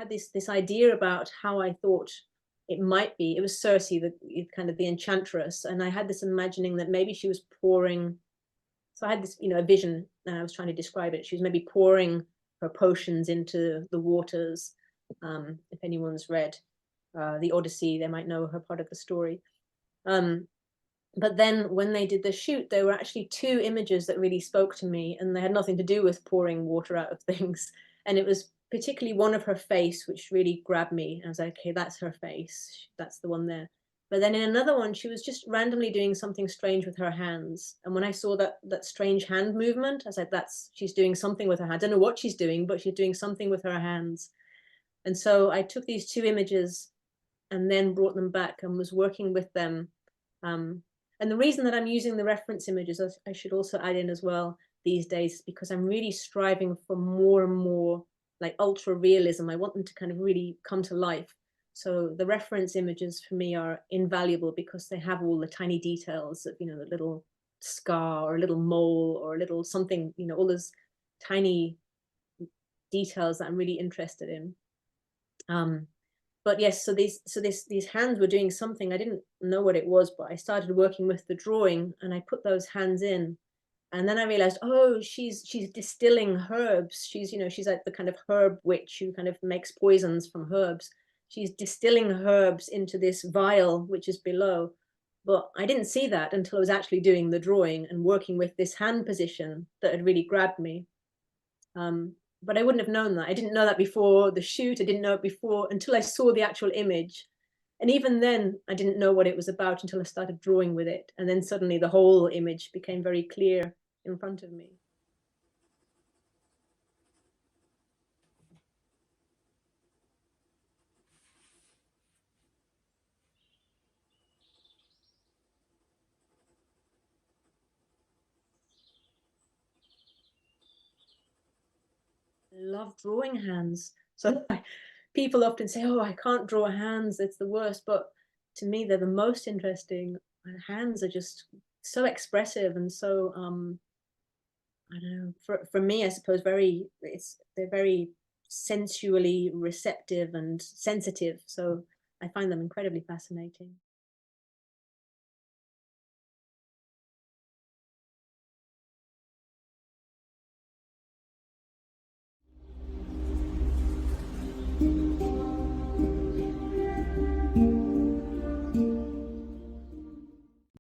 had this idea about how I thought it might be. It was Circe, the kind of the enchantress, and I had this imagining that maybe she was pouring. So I had this, a vision, and I was trying to describe it. She was maybe pouring her potions into the waters. If anyone's read the Odyssey, they might know her part of the story. But then when they did the shoot, there were actually two images that really spoke to me, and they had nothing to do with pouring water out of things. And it was particularly one of her face, which really grabbed me. I was like, okay, that's her face. That's the one there. But then in another one, she was just randomly doing something strange with her hands. And when I saw that strange hand movement, I said, she's doing something with her hand. I don't know what she's doing, but she's doing something with her hands. And so I took these two images and then brought them back and was working with them. And the reason that I'm using the reference images, I should also add in as well these days, is because I'm really striving for more and more like ultra realism. I want them to kind of really come to life. So the reference images for me are invaluable because they have all the tiny details of, the little scar or a little mole or a little something, all those tiny details that I'm really interested in. But yes, so these hands were doing something. I didn't know what it was, but I started working with the drawing and I put those hands in. And then I realized, oh, she's distilling herbs. She's like the kind of herb witch who kind of makes poisons from herbs. She's distilling herbs into this vial, which is below. But I didn't see that until I was actually doing the drawing and working with this hand position that had really grabbed me. But I wouldn't have known that. I didn't know that before the shoot. I didn't know it before until I saw the actual image. And even then, I didn't know what it was about until I started drawing with it. And then suddenly the whole image became very clear in front of me. I love drawing hands. So people often say, oh, I can't draw hands. It's the worst. But to me, they're the most interesting. Hands are just so expressive and so, I don't know, for me, I suppose they're very sensually receptive and sensitive. So I find them incredibly fascinating.